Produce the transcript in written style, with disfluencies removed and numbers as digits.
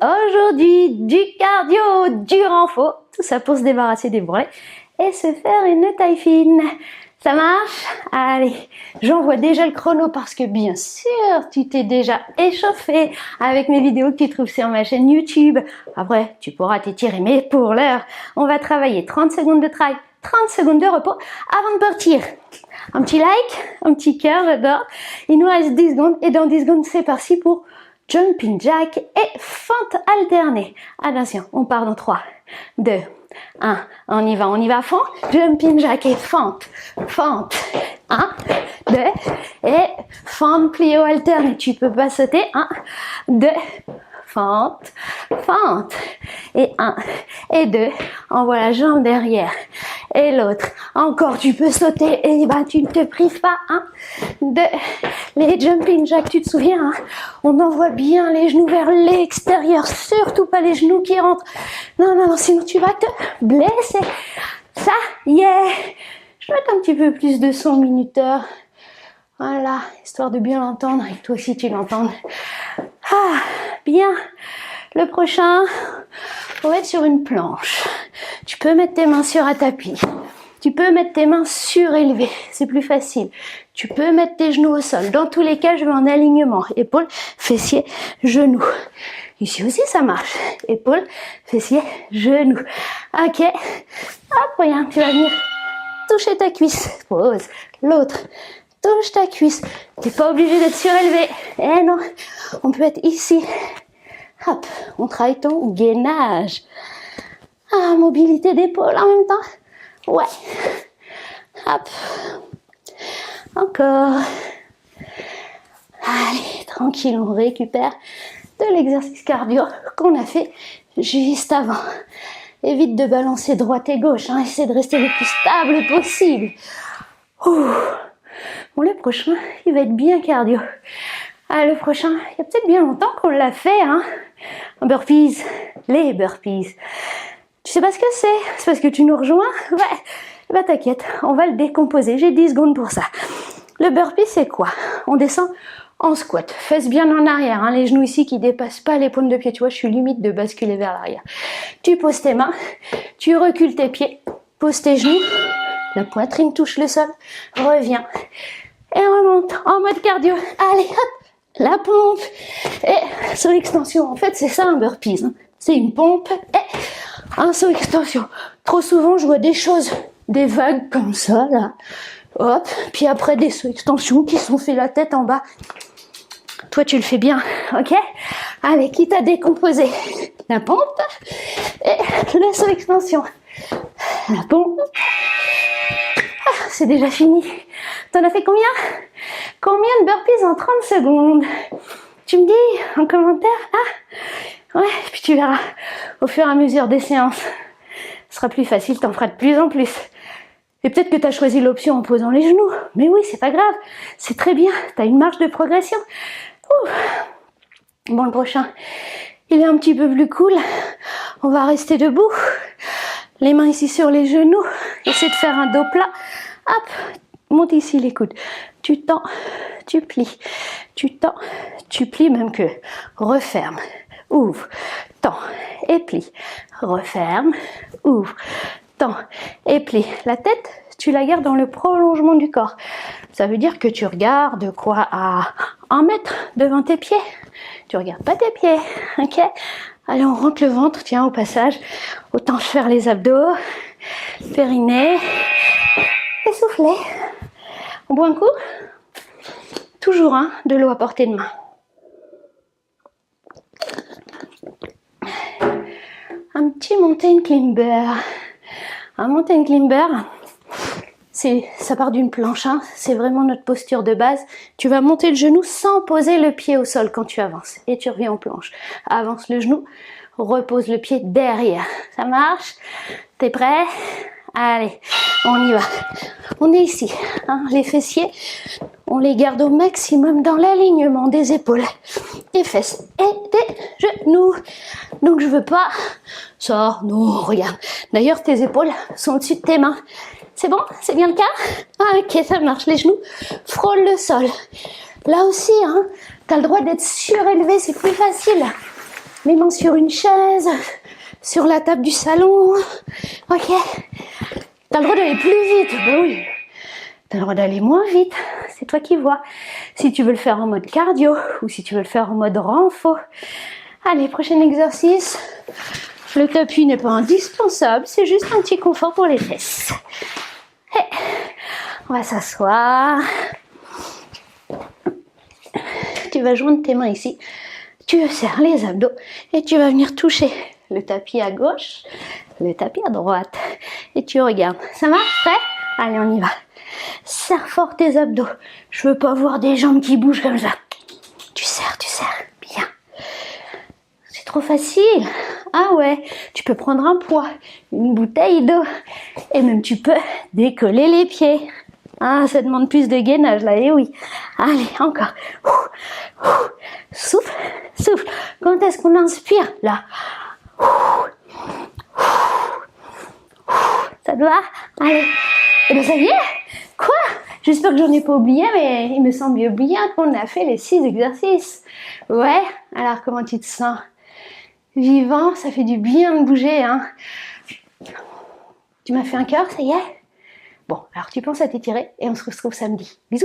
Aujourd'hui, du cardio, du renfort, tout ça pour se débarrasser des bourrelets et se faire une taille fine. Ça marche? Allez, j'envoie déjà le chrono parce que bien sûr, tu t'es déjà échauffé avec mes vidéos que tu trouves sur ma chaîne YouTube. Après, tu pourras t'étirer, mais pour l'heure, on va travailler 30 secondes de travail, 30 secondes de repos avant de partir. Un petit like, un petit cœur, j'adore. Il nous reste 10 secondes et dans 10 secondes, c'est parti pour jumping jack et fente alternée. Attention, on part dans 3, 2, 1, on y va, fente, jumping jack et fente, 1, 2, et fente, plio alternée, tu peux pas sauter, 1, 2, fente, et 1, et 2, envoie la jambe derrière, et l'autre, encore, tu peux sauter, et bah tu ne te prives pas, 1, 2, les jumping jack, tu te souviens, hein, on envoie bien les genoux vers l'extérieur, surtout pas les genoux qui rentrent, non, sinon tu vas te blesser, ça y est, je vais mettre un petit peu plus de son minuteur, voilà, histoire de bien l'entendre, et que toi aussi tu l'entendes, bien, le prochain, on va être sur une planche, tu peux mettre tes mains sur un tapis, tu peux mettre tes mains surélevées, c'est plus facile. Tu peux mettre tes genoux au sol. Dans tous les cas, je vais en alignement. Épaules, fessiers, genoux. Ici aussi, ça marche. Épaules, fessiers, genoux. Ok. Hop, regarde, tu vas venir toucher ta cuisse. Pose. L'autre. Touche ta cuisse. T'es pas obligé d'être surélevé. Eh non. On peut être ici. Hop. On travaille ton gainage. Mobilité d'épaule en même temps. Ouais. Hop. Encore. Allez, tranquille, on récupère de l'exercice cardio qu'on a fait juste avant. Évite de balancer droite et gauche, hein. Essaie de rester le plus stable possible. Ouh. Bon, le prochain, il va être bien cardio. Le prochain, il y a peut-être bien longtemps qu'on l'a fait, hein. Un burpees, les burpees. Tu sais pas ce que c'est? C'est parce que tu nous rejoins? Ouais. Bah t'inquiète, on va le décomposer. J'ai 10 secondes pour ça. Le burpee, c'est quoi? On descend en squat. Fesses bien en arrière, hein. Les genoux ici qui dépassent pas les paumes de pied. Tu vois, je suis limite de basculer vers l'arrière. Tu poses tes mains, tu recules tes pieds, poses tes genoux, la poitrine touche le sol, reviens. Et remonte en mode cardio. Allez, hop, la pompe. Et sur l'extension, en fait, c'est ça un burpee, hein. C'est une pompe et un saut extension. Trop souvent, je vois des choses, des vagues comme ça, là. Hop. Puis après, des sauts extensions qui sont faits la tête en bas. Toi, tu le fais bien, ok? Allez, quitte à décomposer la pompe et le saut extension. La pompe. C'est déjà fini. T'en as fait combien? Combien de burpees en 30 secondes? Tu me dis en commentaire? Ouais, puis tu verras, au fur et à mesure des séances, ce sera plus facile, t'en feras de plus en plus. Et peut-être que tu as choisi l'option en posant les genoux. Mais oui, c'est pas grave, c'est très bien, tu as une marge de progression. Ouh. Bon, le prochain, il est un petit peu plus cool. On va rester debout, les mains ici sur les genoux. Essaie de faire un dos plat. Hop, monte ici les coudes. Tu tends, tu plies, tu tends, tu plies, même que referme. Ouvre, tends et plie, referme, ouvre, tends et plie. La tête, tu la gardes dans le prolongement du corps. Ça veut dire que tu regardes quoi à 1 mètre devant tes pieds. Tu regardes pas tes pieds, ok? Allez, on rentre le ventre, tiens, au passage. Autant faire les abdos, périnée, et souffler. On boit un coup? Toujours, hein, de l'eau à portée de main. Un petit mountain climber. Un mountain climber, ça part d'une planche, hein. C'est vraiment notre posture de base. Tu vas monter le genou sans poser le pied au sol quand tu avances. Et tu reviens en planche. Avance le genou, repose le pied derrière. Ça marche? T'es prêt? Allez, on y va. On est ici, hein. Les fessiers, on les garde au maximum dans l'alignement des épaules, des fesses et des genoux. Donc je veux pas ça, non, regarde. D'ailleurs, tes épaules sont au-dessus de tes mains. C'est bon? C'est bien le cas? Ok, ça marche. Les genoux frôlent le sol. Là aussi, hein, tu as le droit d'être surélevé, c'est plus facile. mes mains sur une chaise, sur la table du salon. Ok. T'as le droit d'aller plus vite. Bah oui. T'as le droit d'aller moins vite. C'est toi qui vois. Si tu veux le faire en mode cardio ou si tu veux le faire en mode renfo. Allez, prochain exercice. Le tapis n'est pas indispensable, c'est juste un petit confort pour les fesses. Et on va s'asseoir. Tu vas joindre tes mains ici. Tu serres les abdos et tu vas venir toucher le tapis à gauche, le tapis à droite. Et tu regardes. Ça marche? Prêt? Allez, on y va. Serre fort tes abdos. Je veux pas voir des jambes qui bougent comme ça. Tu serres. Bien. C'est trop facile. Ah ouais, tu peux prendre un poids, une bouteille d'eau. Et même tu peux décoller les pieds. Ah, ça demande plus de gainage là, et oui. Allez, encore. Souffle. Quand est-ce qu'on inspire? Là. Ça te va? Allez. Et bien ça y est. Quoi? J'espère que j'en ai pas oublié, mais il me semble bien qu'on a fait les 6 exercices. Ouais, alors comment tu te sens? Vivant, ça fait du bien de bouger, hein. Tu m'as fait un cœur, ça y est? Bon, alors tu penses à t'étirer et on se retrouve samedi. Bisous!